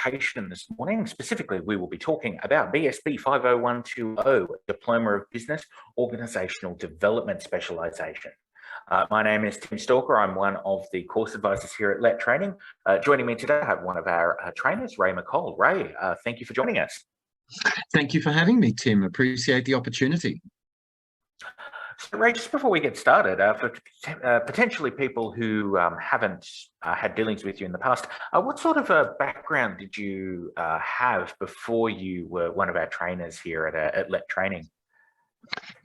orientation this morning. Specifically, we will be talking about BSB50120, Diploma of Business, Organisational Development Specialisation. My name is Tim Stalker. I'm one of the course advisors here at Let Training. Joining me today, I have one of our trainers, Ray McCall. Ray, thank you for joining us. Thank you for having me, Tim. Appreciate the opportunity. So, Ray, just before we get started, for potentially people who haven't had dealings with you in the past, what sort of a background did you have before you were one of our trainers here at Let Training?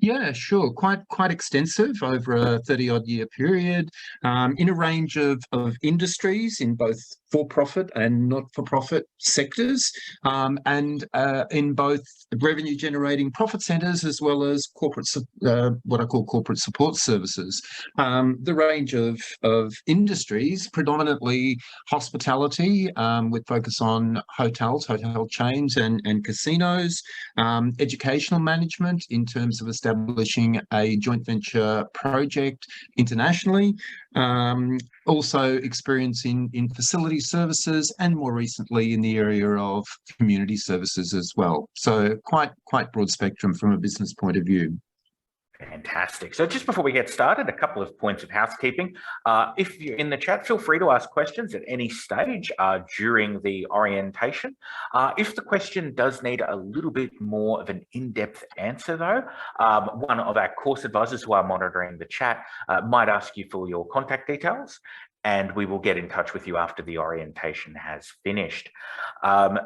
Yeah, sure. Quite extensive over a 30-odd year period, in a range of industries in both for-profit and not-for-profit sectors, and in both revenue-generating profit centres as well as corporate, what I call corporate support services. The range of industries, predominantly hospitality, with focus on hotels, hotel chains and casinos, educational management in terms of establishing a joint venture project internationally, also experience in facility services, and more recently in the area of community services as well. So quite broad spectrum from a business point of view. Fantastic. So just before we get started, a couple of points of housekeeping. If you're in the chat, feel free to ask questions at any stage during the orientation. If the question does need a little bit more of an in-depth answer, though, one of our course advisors who are monitoring the chat might ask you for your contact details, and we will get in touch with you after the orientation has finished.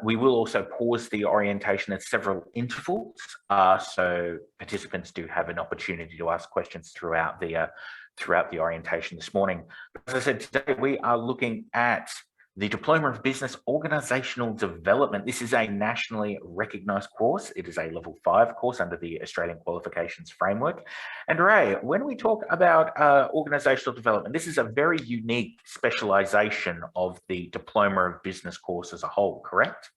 We will also pause the orientation at several intervals, so participants do have an opportunity to ask questions throughout the orientation this morning. As I said, today we are looking at the Diploma of Business Organisational Development. This is a nationally recognised course. It is a level 5 course under the Australian Qualifications Framework. And Ray, when we talk about organisational development, this is a very unique specialisation of the Diploma of Business course as a whole, correct?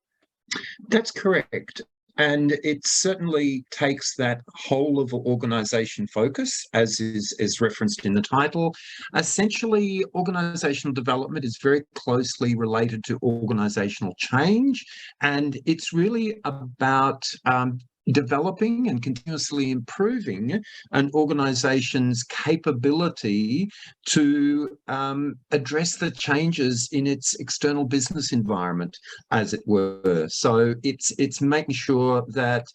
That's correct. And it certainly takes that whole of organisation focus, as is referenced in the title. Essentially, organisational development is very closely related to organisational change, and it's really about developing and continuously improving an organisation's capability to address the changes in its external business environment, as it were. So it's making sure that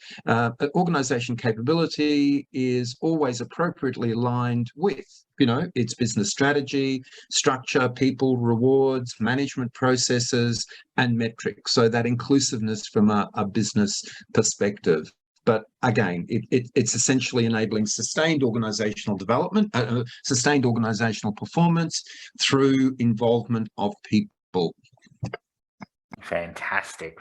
organisation capability is always appropriately aligned with its business strategy, structure, people, rewards, management processes, and metrics. So that inclusiveness from a business perspective. But again, it's essentially enabling sustained organisational development, sustained organisational performance through involvement of people. Fantastic.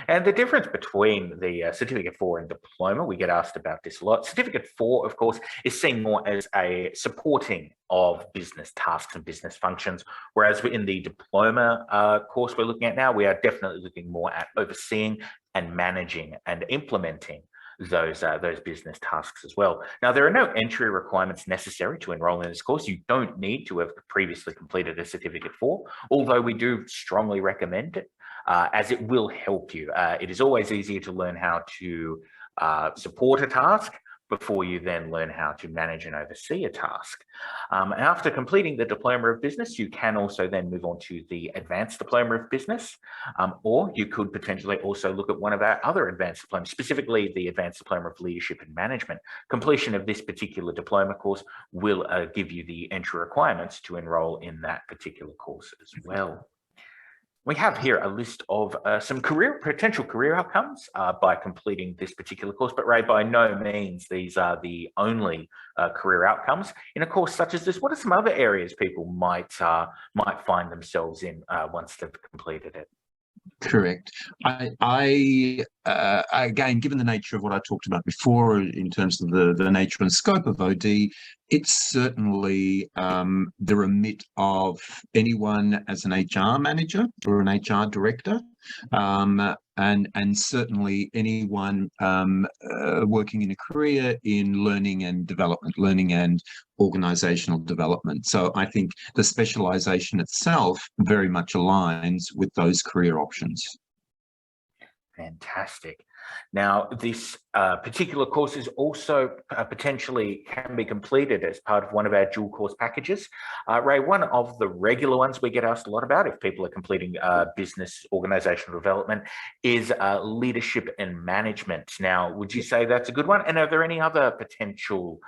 And the difference between the Certificate 4 and Diploma, we get asked about this a lot. Certificate 4, of course, is seen more as a supporting of business tasks and business functions, whereas in the Diploma course we're looking at now, we are definitely looking more at overseeing and managing and implementing those business tasks as well. Now, there are no entry requirements necessary to enroll in this course. You don't need to have previously completed a Certificate 4, although we do strongly recommend it, as it will help you. It is always easier to learn how to support a task before you then learn how to manage and oversee a task. After completing the Diploma of Business, you can also then move on to the Advanced Diploma of Business, or you could potentially also look at one of our other advanced diplomas, specifically the Advanced Diploma of Leadership and Management. Completion of this particular diploma course will give you the entry requirements to enroll in that particular course as well. We have here a list of some potential career outcomes by completing this particular course, but Ray, by no means these are the only career outcomes. In a course such as this, what are some other areas people might find themselves in once they've completed it? Correct. I again, given the nature of what I talked about before in terms of the nature and scope of OD, it's certainly the remit of anyone as an HR manager or an HR director, and certainly anyone working in a career in learning and development, learning and organisational development. So I think the specialisation itself very much aligns with those career options. Fantastic. Now, this particular course is also potentially can be completed as part of one of our dual course packages. Ray, one of the regular ones we get asked a lot about if people are completing business organizational development is leadership and management. Now, would you say that's a good one? And are there any other potential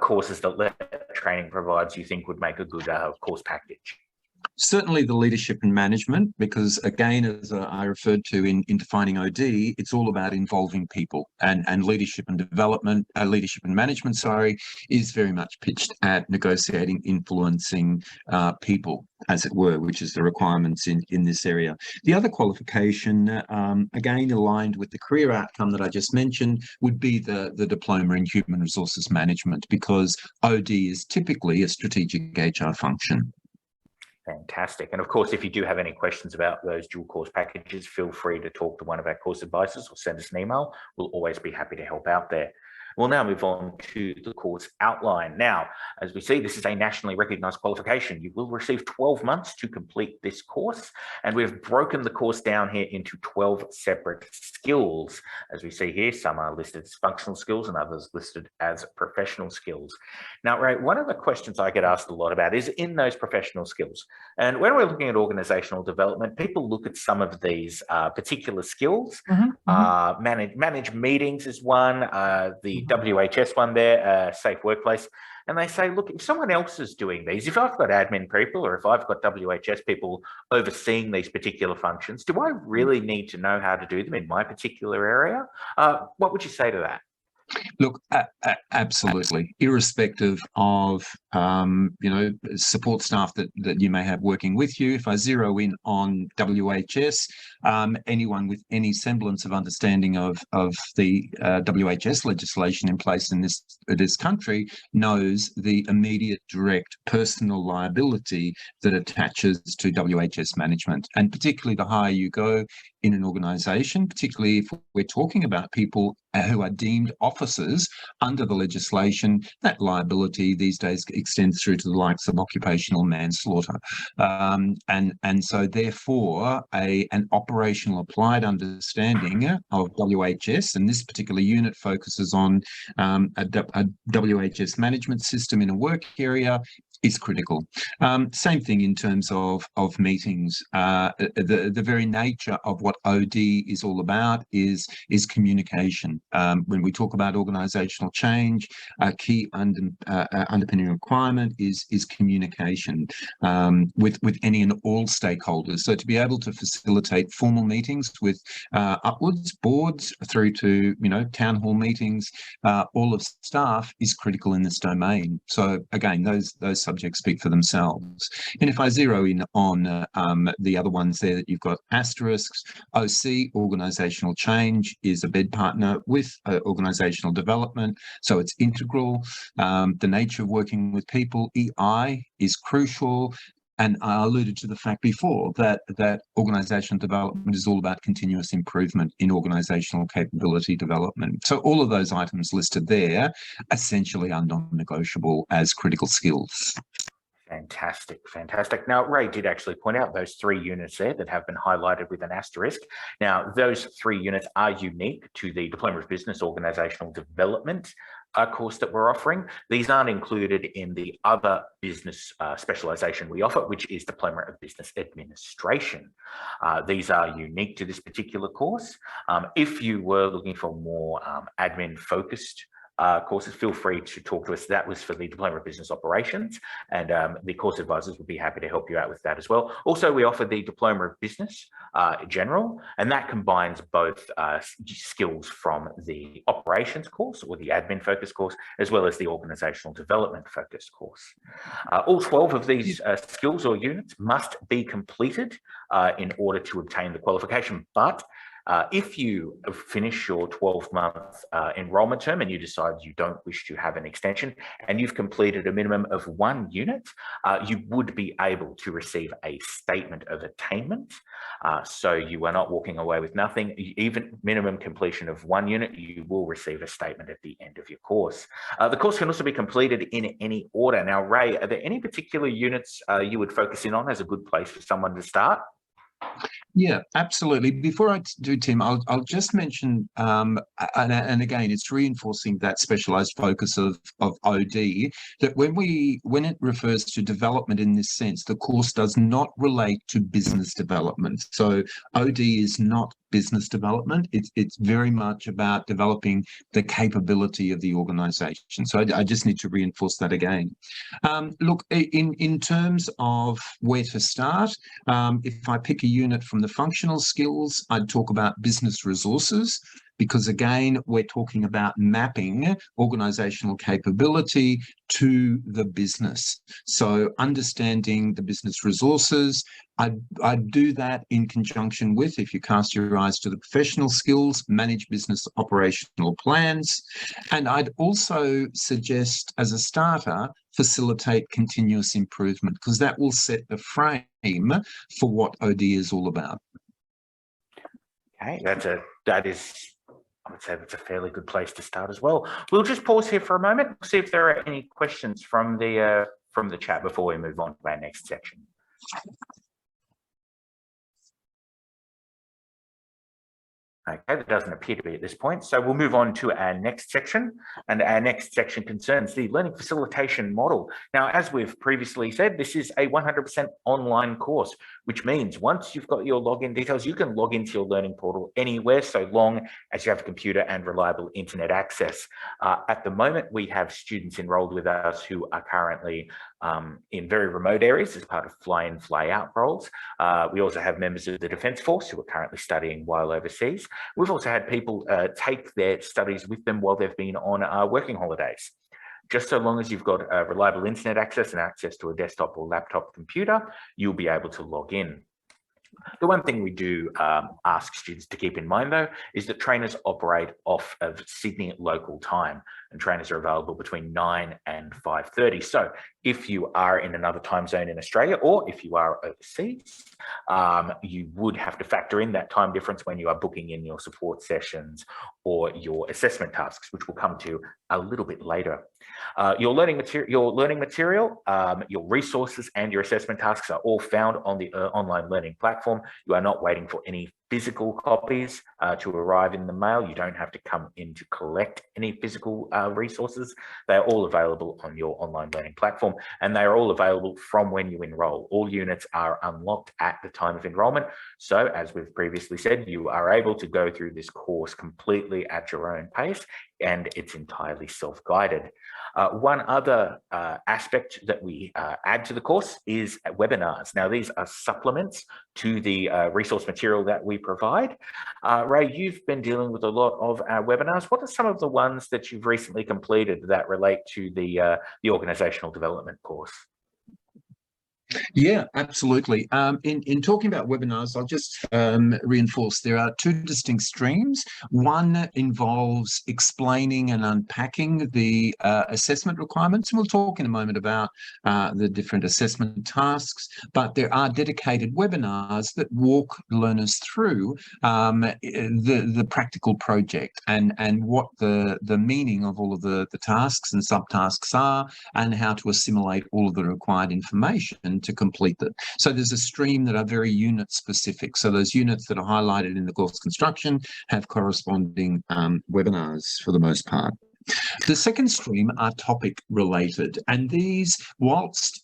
courses that training provides you think would make a good course package? Certainly the leadership and management, because again, as I referred to in defining OD, it's all about involving people, and leadership and development, leadership and management, sorry, is very much pitched at negotiating, influencing people, as it were, which is the requirements in this area. The other qualification, again, aligned with the career outcome that I just mentioned, would be the diploma in human resources management, because OD is typically a strategic HR function. Fantastic. And of course, if you do have any questions about those dual course packages, feel free to talk to one of our course advisors or send us an email. We'll always be happy to help out there. We'll now move on to the course outline. Now, as we see, this is a nationally recognised qualification. You will receive 12 months to complete this course, and we've broken the course down here into 12 separate skills. As we see here, some are listed as functional skills and others listed as professional skills. Now, Ray, one of the questions I get asked a lot about is in those professional skills. And when we're looking at organisational development, people look at some of these particular skills. Manage meetings is one, the WHS one there, safe workplace. And they say, look, if someone else is doing these, if I've got admin people or if I've got WHS people overseeing these particular functions, do I really need to know how to do them in my particular area? What would you say to that? Look, absolutely, irrespective of support staff that you may have working with you. If I zero in on WHS, anyone with any semblance of understanding of the WHS legislation in place in this country knows the immediate direct personal liability that attaches to WHS management, and particularly the higher you go in an organisation, particularly if we're talking about people who are deemed officers under the legislation, that liability these days extends through to the likes of occupational manslaughter. And so therefore an operational applied understanding of WHS, and this particular unit focuses on a WHS management system in a work area, is critical. Same thing in terms of meetings. The very nature of what OD is all about is communication. When we talk about organisational change, a key underpinning requirement is communication with any and all stakeholders. So to be able to facilitate formal meetings with upwards boards through to town hall meetings, all of staff is critical in this domain. So again, those subjects speak for themselves. And if I zero in on the other ones there that you've got asterisks, OC, organisational change, is a bed partner with organisational development, so it's integral. The nature of working with people, EI, is crucial. And I alluded to the fact before that organisational development is all about continuous improvement in organisational capability development. So all of those items listed there essentially are non-negotiable as critical skills. Fantastic, fantastic. Now, Ray did actually point out those 3 units there that have been highlighted with an asterisk. Now, those 3 units are unique to the Diploma of Business Organisational Development course that we're offering. These aren't included in the other business specialisation we offer, which is Diploma of Business Administration. These are unique to this particular course. If you were looking for more admin-focused courses, feel free to talk to us. That was for the Diploma of Business Operations, and the course advisors would be happy to help you out with that as well. Also, we offer the Diploma of Business General, and that combines both skills from the operations course or the admin focused course, as well as the organisational development focused course. All 12 of these skills or units must be completed in order to obtain the qualification, but if you finish your 12-month enrolment term and you decide you don't wish to have an extension and you've completed a minimum of 1 unit, you would be able to receive a statement of attainment. So you are not walking away with nothing. Even minimum completion of 1 unit, you will receive a statement at the end of your course. The course can also be completed in any order. Now, Ray, are there any particular units you would focus in on as a good place for someone to start? Yeah, absolutely. Before I do, Tim, I'll just mention, and again, it's reinforcing that specialised focus of OD, that when it refers to development in this sense, the course does not relate to business development. So OD is not business development. It's very much about developing the capability of the organisation. So I just need to reinforce that again. Look, in terms of where to start, if I pick a unit from the functional skills, I'd talk about business resources, because again, we're talking about mapping organisational capability to the business. So understanding the business resources, I'd do that in conjunction with, if you cast your eyes to the professional skills, manage business operational plans. And I'd also suggest, as a starter, facilitate continuous improvement, because that will set the frame for what OD is all about. Okay, that is, I would say that's a fairly good place to start as well. We'll just pause here for a moment, see if there are any questions from the chat before we move on to our next section. Okay, that doesn't appear to be at this point. So we'll move on to our next section, and our next section concerns the learning facilitation model. Now, as we've previously said, this is a 100% online course, which means once you've got your login details, you can log into your learning portal anywhere, so long as you have a computer and reliable internet access. At the moment, we have students enrolled with us who are currently in very remote areas as part of fly-in, fly-out roles. We also have members of the Defence Force who are currently studying while overseas. We've also had people take their studies with them while they've been on working holidays. Just so long as you've got reliable internet access and access to a desktop or laptop computer, you'll be able to log in. The one thing we do ask students to keep in mind, though, is that trainers operate off of Sydney local time, and trainers are available between 9 and 5:30. So if you are in another time zone in Australia, or if you are overseas, you would have to factor in that time difference when you are booking in your support sessions or your assessment tasks, which we'll come to a little bit later. Your learning material, your resources and your assessment tasks are all found on the online learning platform. You are not waiting for any physical copies to arrive in the mail. You don't have to come in to collect any physical resources. They are all available on your online learning platform, and they are all available from when you enroll. All units are unlocked at the time of enrolment. So as we've previously said, you are able to go through this course completely at your own pace, and it's entirely self-guided. One other aspect that we add to the course is webinars. Now, these are supplements to the resource material that we provide. Ray, you've been dealing with a lot of our webinars. What are some of the ones that you've recently completed that relate to the organisational development course? Yeah, absolutely. In talking about webinars, I'll just reinforce there are two distinct streams. One involves explaining and unpacking the assessment requirements, and we'll talk in a moment about the different assessment tasks, but there are dedicated webinars that walk learners through the practical project and what the meaning of all of the tasks and subtasks are, and how to assimilate all of the required information to complete it. So there's a stream that are very unit specific. So those units that are highlighted in the course construction have corresponding webinars for the most part. The second stream are topic related, and these, whilst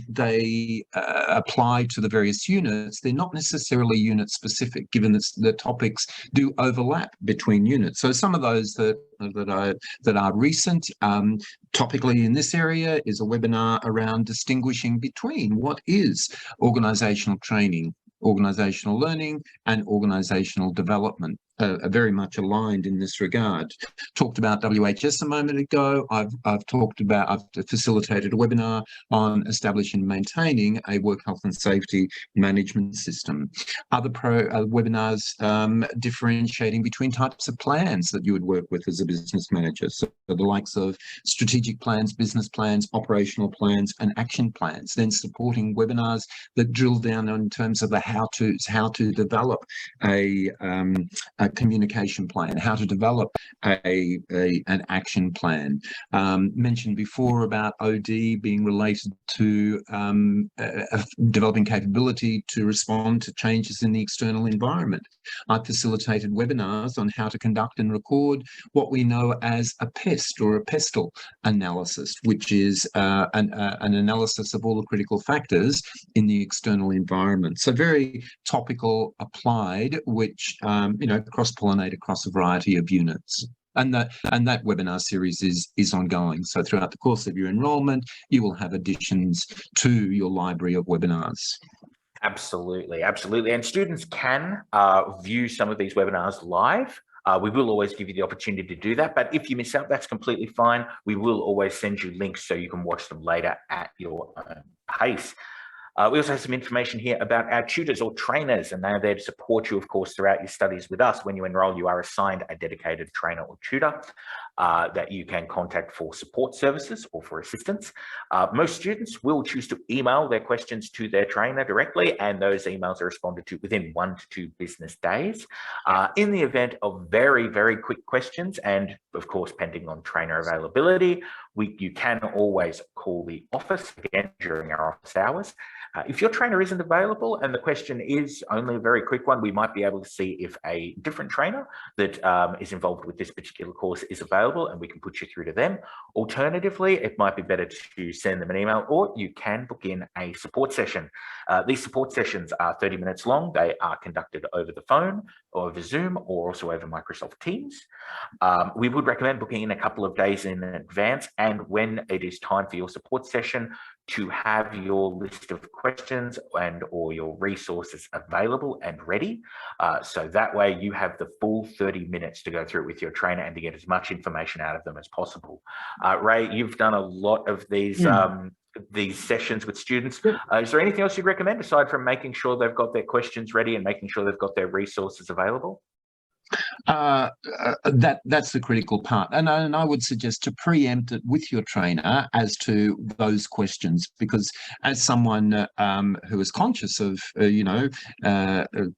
they apply to the various units, they're not necessarily unit specific, given that the topics do overlap between units. So some of those that are recent, topically in this area, is a webinar around distinguishing between what is organisational training, organisational learning, and organisational development. Are very much aligned in this regard. Talked about WHS a moment ago. I've facilitated a webinar on establishing and maintaining a work health and safety management system. Other webinars differentiating between types of plans that you would work with as a business manager. So the likes of strategic plans, business plans, operational plans, and action plans. Then supporting webinars that drill down in terms of the how to develop a communication plan, how to develop an action plan. Mentioned before about OD being related to developing capability to respond to changes in the external environment. I facilitated webinars on how to conduct and record what we know as a PEST or a PESTLE analysis, which is an analysis of all the critical factors in the external environment. So very topical, applied, which cross-pollinate across a variety of units. And that webinar series is ongoing. So throughout the course of your enrolment, you will have additions to your library of webinars. Absolutely, absolutely. And students can view some of these webinars live. We will always give you the opportunity to do that. But if you miss out, that's completely fine. We will always send you links so you can watch them later at your own pace. We also have some information here about our tutors or trainers, and they're there to support you, of course, throughout your studies with us. When you enroll, you are assigned a dedicated trainer or tutor that you can contact for support services or for assistance. Most students will choose to email their questions to their trainer directly, and those emails are responded to within 1 to 2 business days. In the event of very, very quick questions, and of course, pending on trainer availability, you can always call the office again during our office hours. If your trainer isn't available and the question is only a very quick one, we might be able to see if a different trainer that is involved with this particular course is available, and we can put you through to them. Alternatively, it might be better to send them an email, or you can book in a support session. These support sessions are 30 minutes long. They are conducted over the phone or over Zoom or also over Microsoft Teams. We would recommend booking in a couple of days in advance, and when it is time for your support session, to have your list of questions or your resources available and ready. So that way you have the full 30 minutes to go through it with your trainer and to get as much information out of them as possible. Ray, you've done a lot of these sessions with students. Is there anything else you'd recommend aside from making sure they've got their questions ready and making sure they've got their resources available? That's the critical part, and I would suggest to preempt it with your trainer as to those questions, because as someone who is conscious of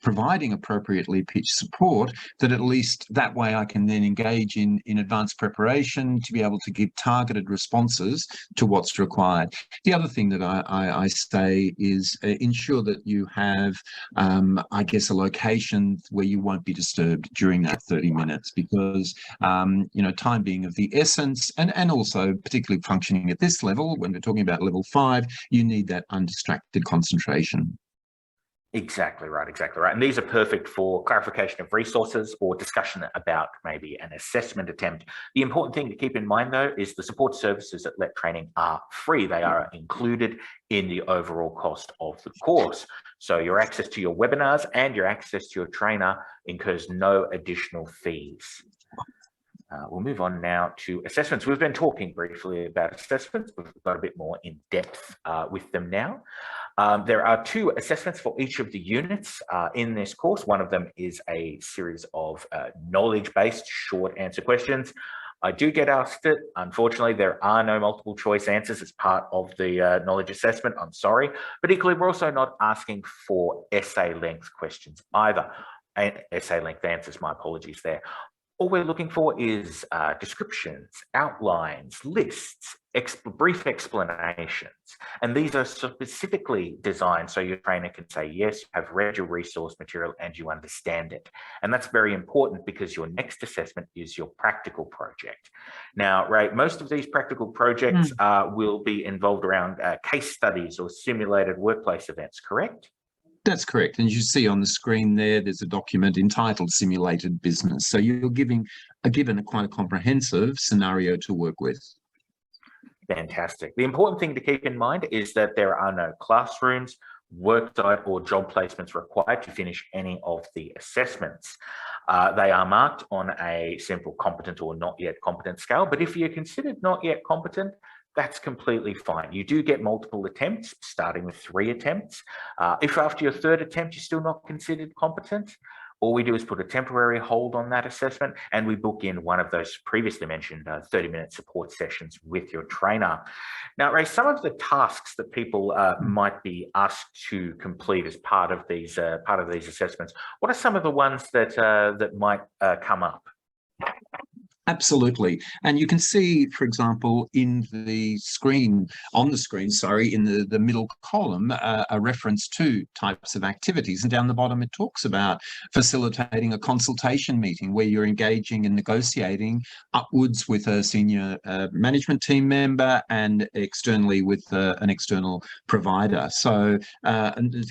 providing appropriately pitched support, that at least that way I can then engage in advanced preparation to be able to give targeted responses to what's required. The other thing that I say is ensure that you have I guess a location where you won't be disturbed during that 30 minutes, because time being of the essence, and also particularly functioning at this level, when we're talking about level 5, you need that undistracted concentration. Exactly right, exactly right. And these are perfect for clarification of resources or discussion about maybe an assessment attempt. The important thing to keep in mind, though, is the support services at LET Training are free. They are included in the overall cost of the course. So your access to your webinars and your access to your trainer incurs no additional fees. We'll move on now to assessments. We've been talking briefly about assessments, but we've got a bit more in depth with them now. There are 2 assessments for each of the units in this course. One of them is a series of knowledge-based short answer questions. I do get asked it. Unfortunately, there are no multiple choice answers as part of the knowledge assessment. I'm sorry. But equally, we're also not asking for essay length questions either. Essay length answers, my apologies there. All we're looking for is descriptions, outlines, lists, brief explanations. And these are specifically designed so your trainer can say, yes, you have read your resource material and you understand it. And that's very important, because your next assessment is your practical project. Now, Ray, most of these practical projects will be involved around case studies or simulated workplace events, correct? That's correct. And you see on the screen there's a document entitled Simulated Business. So you're given quite a comprehensive scenario to work with. Fantastic. The important thing to keep in mind is that there are no classrooms, worksite or job placements required to finish any of the assessments. They are marked on a simple competent or not yet competent scale, but if you're considered not yet competent, that's completely fine. You do get multiple attempts, starting with 3 attempts. If after your 3rd attempt you're still not considered competent, all we do is put a temporary hold on that assessment and we book in one of those previously mentioned 30-minute support sessions with your trainer. Now, Ray, some of the tasks that people might be asked to complete as part of these assessments, what are some of the ones that that might come up? Absolutely. And you can see, for example, in the screen, in the middle column, a reference to types of activities. And down the bottom, it talks about facilitating a consultation meeting where you're engaging and negotiating upwards with a senior management team member and externally with an external provider. So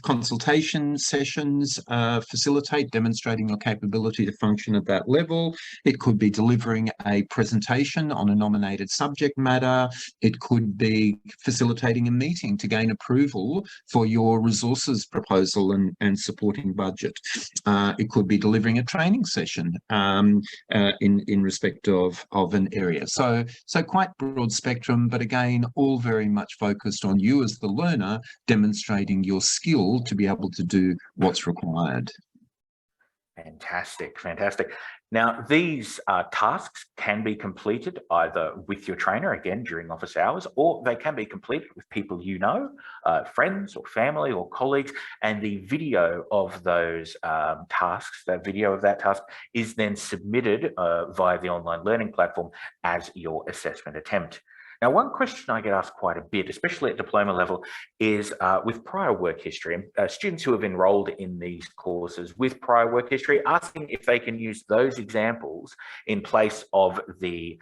consultation sessions facilitate demonstrating your capability to function at that level. It could be delivering a presentation on a nominated subject matter. It could be facilitating a meeting to gain approval for your resources proposal and supporting budget. It could be delivering a training session in respect of an area. So quite broad spectrum, but again, all very much focused on you as the learner demonstrating your skill to be able to do what's required. Fantastic, fantastic. Now, these tasks can be completed either with your trainer, again, during office hours, or they can be completed with people you know, friends or family or colleagues, and the video of those tasks, that video of that task is then submitted via the online learning platform as your assessment attempt. Now, one question I get asked quite a bit, especially at diploma level, is with prior work history. Students who have enrolled in these courses with prior work history, asking if they can use those examples in place of the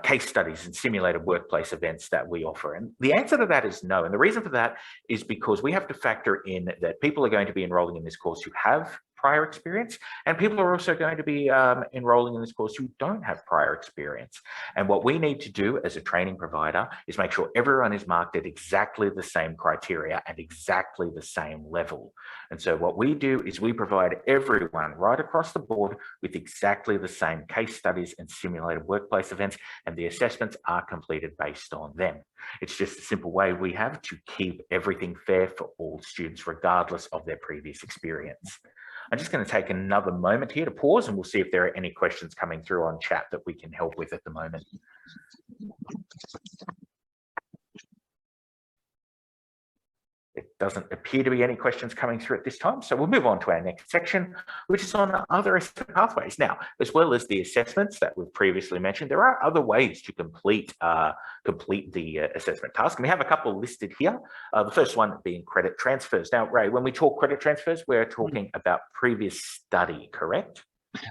case studies and simulated workplace events that we offer. And the answer to that is no. And the reason for that is because we have to factor in that people are going to be enrolling in this course who have prior experience, and people are also going to be enrolling in this course who don't have prior experience. And what we need to do as a training provider is make sure everyone is marked at exactly the same criteria and exactly the same level. And so what we do is we provide everyone right across the board with exactly the same case studies and simulated workplace events, and the assessments are completed based on them. It's just a simple way we have to keep everything fair for all students, regardless of their previous experience. I'm just going to take another moment here to pause, and we'll see if there are any questions coming through on chat that we can help with at the moment. It doesn't appear to be any questions coming through at this time, so we'll move on to our next section, which is on other assessment pathways. Now, as well as the assessments that we've previously mentioned, there are other ways to complete the assessment task, and we have a couple listed here. The first one being credit transfers. Now, Ray, when we talk credit transfers, we're talking about previous study, correct?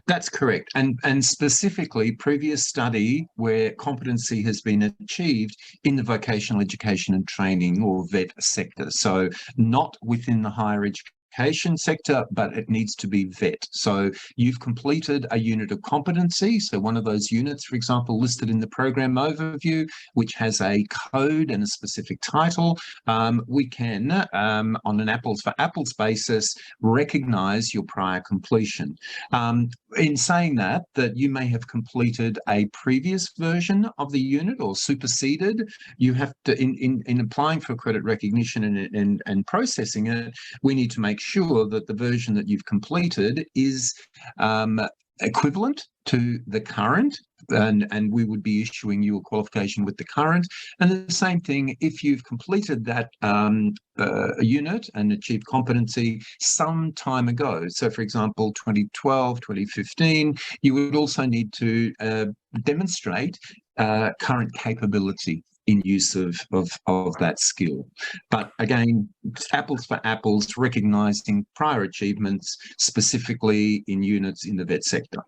That's correct. And specifically previous study where competency has been achieved in the vocational education and training or VET sector. So not within the higher education sector, but it needs to be VET. So you've completed a unit of competency. So one of those units, for example, listed in the program overview, which has a code and a specific title, we can, on an apples for apples basis, recognize your prior completion. In saying that you may have completed a previous version of the unit or superseded, you have to, in applying for credit recognition and processing it, we need to make sure that the version that you've completed is equivalent to the current, and we would be issuing you a qualification with the current. And the same thing if you've completed that unit and achieved competency some time ago. So for example, 2012, 2015, you would also need to demonstrate current capability in use of that skill. But again, apples for apples, recognising prior achievements, specifically in units in the VET sector.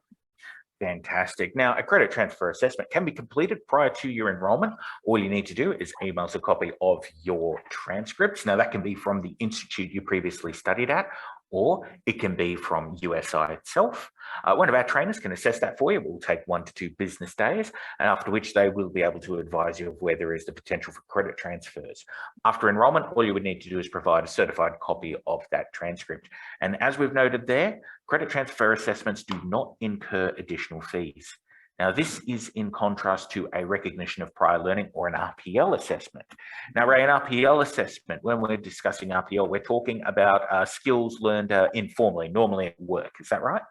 Fantastic. Now, a credit transfer assessment can be completed prior to your enrolment. All you need to do is email us a copy of your transcripts. Now, that can be from the institute you previously studied at, or it can be from USI itself. One of our trainers can assess that for you. It will take 1 to 2 business days, and after which they will be able to advise you of where there is the potential for credit transfers. After enrolment, all you would need to do is provide a certified copy of that transcript. And as we've noted there, credit transfer assessments do not incur additional fees. Now, this is in contrast to a recognition of prior learning or an RPL assessment. Now, Ray, an RPL assessment, when we're discussing RPL, we're talking about skills learned informally, normally at work. Is that right?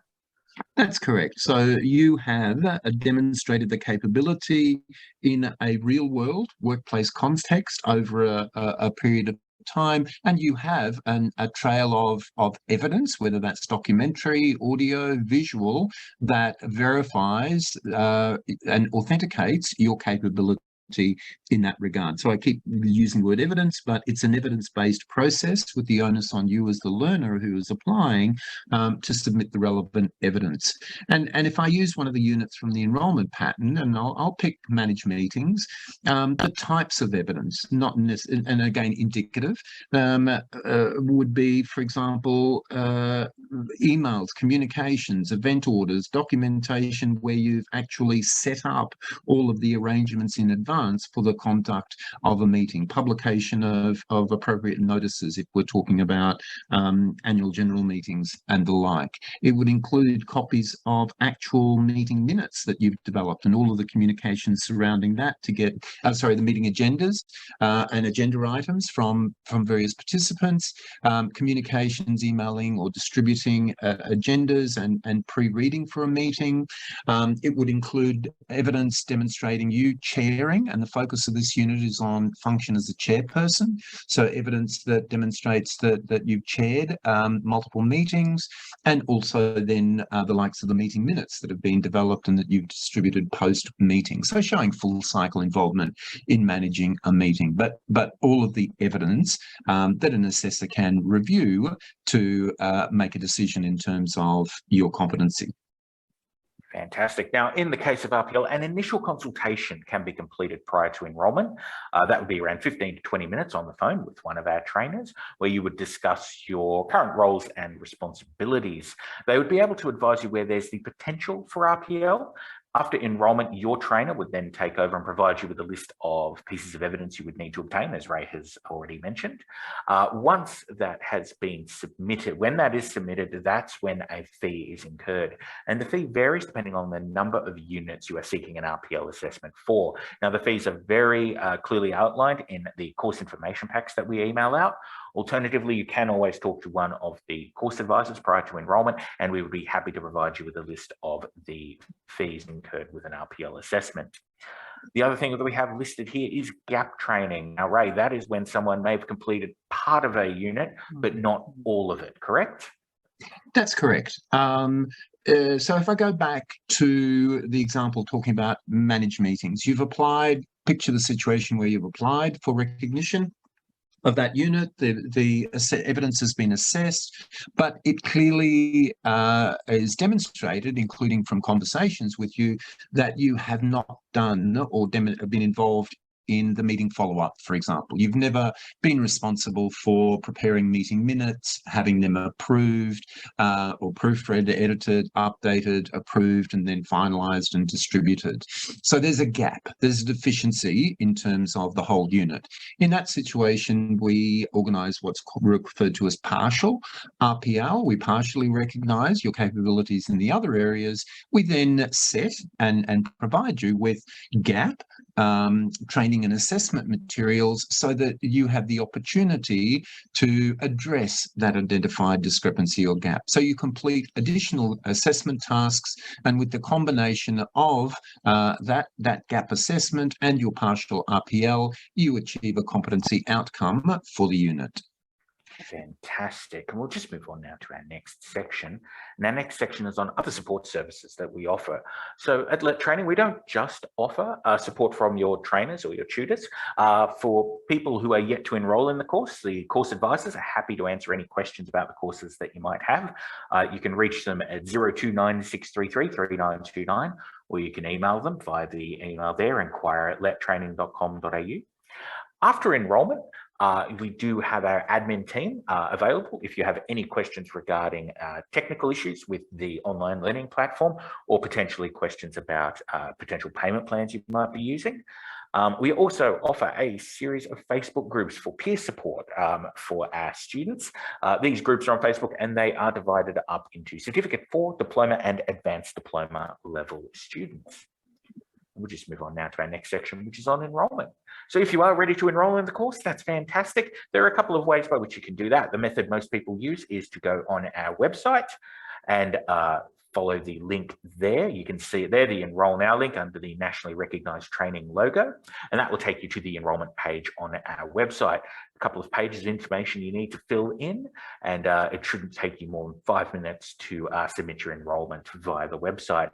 That's correct. So you have demonstrated the capability in a real world workplace context over a period of time, and you have a trail of evidence, whether that's documentary, audio, visual, that verifies and authenticates your capability in that regard. So I keep using the word evidence, but it's an evidence-based process with the onus on you as the learner who is applying to submit the relevant evidence. And if I use one of the units from the enrolment pattern, and I'll pick manage meetings, the types of evidence, not in this, and again indicative, would be, for example, emails, communications, event orders, documentation where you've actually set up all of the arrangements in advance for the conduct of a meeting, publication of appropriate notices if we're talking about annual general meetings and the like. It would include copies of actual meeting minutes that you've developed and all of the communications surrounding that to get, the meeting agendas and agenda items from various participants, communications, emailing or distributing agendas and pre-reading for a meeting. It would include evidence demonstrating you chairing, and the focus of this unit is on function as a chairperson. So evidence that demonstrates that you've chaired multiple meetings, and also then the likes of the meeting minutes that have been developed and that you've distributed post-meeting. So showing full cycle involvement in managing a meeting, but all of the evidence that an assessor can review to make a decision in terms of your competency. Fantastic. Now, in the case of RPL, an initial consultation can be completed prior to enrolment. That would be around 15 to 20 minutes on the phone with one of our trainers, where you would discuss your current roles and responsibilities. They would be able to advise you where there's the potential for RPL. After enrolment, your trainer would then take over and provide you with a list of pieces of evidence you would need to obtain, as Ray has already mentioned. Once that has been submitted, when that is submitted, that's when a fee is incurred. And the fee varies depending on the number of units you are seeking an RPL assessment for. Now, the fees are very clearly outlined in the course information packs that we email out. Alternatively, you can always talk to one of the course advisors prior to enrolment, and we would be happy to provide you with a list of the fees incurred with an RPL assessment. The other thing that we have listed here is gap training. Now, Ray, that is when someone may have completed part of a unit, but not all of it, correct? That's correct. So if I go back to the example talking about managed meetings, you've applied, picture the situation where you've applied for recognition of that unit, the evidence has been assessed, but it clearly is demonstrated, including from conversations with you, that you have not done or been involved in the meeting follow-up, for example. You've never been responsible for preparing meeting minutes, having them approved or proofread, edited, updated, approved, and then finalised and distributed. So there's a gap, there's a deficiency in terms of the whole unit. In that situation, we organise what's referred to as partial RPL. We partially recognise your capabilities in the other areas. We then set and provide you with gap training and assessment materials so that you have the opportunity to address that identified discrepancy or gap. So you complete additional assessment tasks, and with the combination of that gap assessment and your partial RPL, you achieve a competency outcome for the unit. Fantastic. And we'll just move on now to our next section. And our next section is on other support services that we offer. So at Let Training, we don't just offer support from your trainers or your tutors. For people who are yet to enroll in the course advisors are happy to answer any questions about the courses that you might have. You can reach them at 02963333929, or you can email them via the email there, enquire@lettraining.com.au. After enrolment, we do have our admin team available if you have any questions regarding technical issues with the online learning platform, or potentially questions about potential payment plans you might be using. We also offer a series of Facebook groups for peer support for our students. These groups are on Facebook, and they are divided up into Certificate 4, Diploma and Advanced Diploma level students. We'll just move on now to our next section, which is on enrolment. So if you are ready to enroll in the course, that's fantastic. There are a couple of ways by which you can do that. The method most people use is to go on our website and follow the link there. You can see it there, the Enroll Now link under the nationally recognised training logo, and that will take you to the enrolment page on our website. A couple of pages of information you need to fill in, and it shouldn't take you more than 5 minutes to submit your enrolment via the website.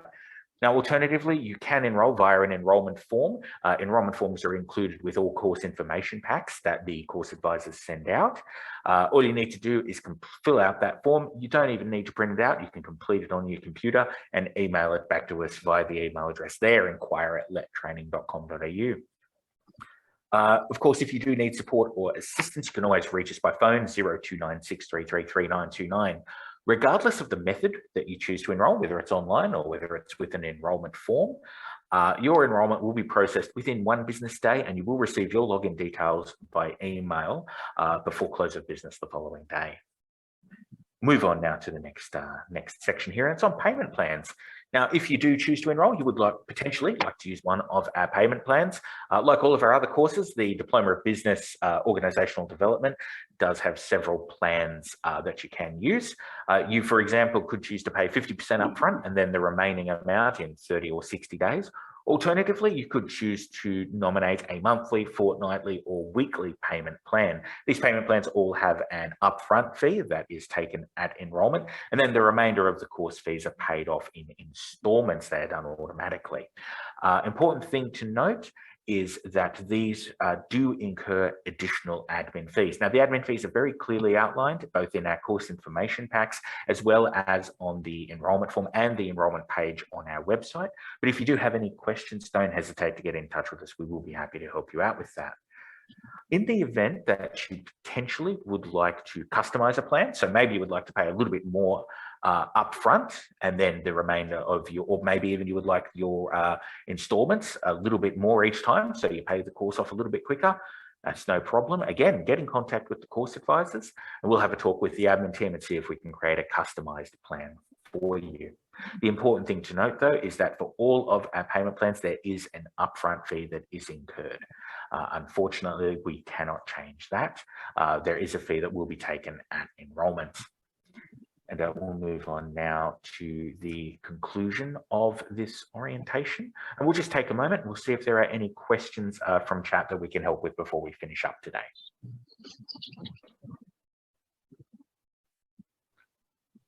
Now, alternatively, you can enroll via an enrolment form. Enrolment forms are included with all course information packs that the course advisors send out. All you need to do is fill out that form. You don't even need to print it out. You can complete it on your computer and email it back to us via the email address there, enquire@lettraining.com.au. Of course, if you do need support or assistance, you can always reach us by phone, 0296333929. Regardless of the method that you choose to enroll, whether it's online or whether it's with an enrolment form, your enrolment will be processed within 1 business day, and you will receive your login details by email before close of business the following day. Move on now to the next section here, and it's on payment plans. Now, if you do choose to enrol, you would potentially like to use one of our payment plans. Like all of our other courses, the Diploma of Business Organisational Development does have several plans that you can use. You, for example, could choose to pay 50% upfront and then the remaining amount in 30 or 60 days. Alternatively, you could choose to nominate a monthly, fortnightly, or weekly payment plan. These payment plans all have an upfront fee that is taken at enrolment, and then the remainder of the course fees are paid off in installments. They are done automatically. Important thing to note is that these do incur additional admin fees. Now, the admin fees are very clearly outlined both in our course information packs as well as on the enrolment form and the enrolment page on our website. But if you do have any questions, don't hesitate to get in touch with us. We will be happy to help you out with that. In the event that you potentially would like to customize a plan, so maybe you would like to pay a little bit more upfront, and then the remainder of your, or maybe even you would like your installments a little bit more each time, so you pay the course off a little bit quicker. That's no problem. Again, get in contact with the course advisors, and we'll have a talk with the admin team and see if we can create a customized plan for you. The important thing to note, though, is that for all of our payment plans, there is an upfront fee that is incurred. Unfortunately, we cannot change that. There is a fee that will be taken at enrolment. And we'll move on now to the conclusion of this orientation. And we'll just take a moment. We'll see if there are any questions from chat that we can help with before we finish up today.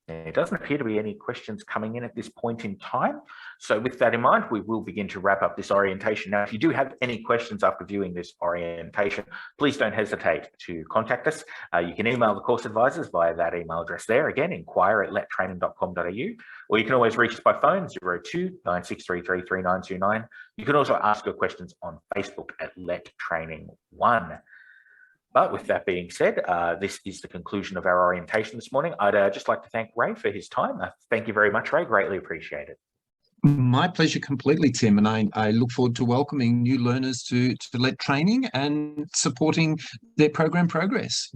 There doesn't appear to be any questions coming in at this point in time. So with that in mind, we will begin to wrap up this orientation. Now, if you do have any questions after viewing this orientation, please don't hesitate to contact us. You can email the course advisors via that email address there. Again, enquire@lettraining.com.au, or you can always reach us by phone, 0296333929. You can also ask your questions on Facebook at Let Training 1. But with that being said, this is the conclusion of our orientation this morning. I'd just like to thank Ray for his time. Thank you very much, Ray. Greatly appreciate it. My pleasure completely, Tim. And I look forward to welcoming new learners to Let Training and supporting their program progress.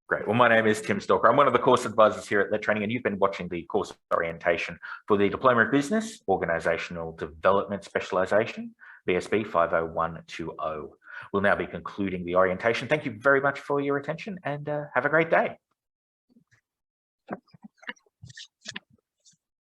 Great. Well, my name is Tim Stalker. I'm one of the course advisors here at Let Training, and you've been watching the course orientation for the Diploma of Business, Organisational Development Specialisation, BSB50120. We'll now be concluding the orientation. Thank you very much for your attention, and have a great day.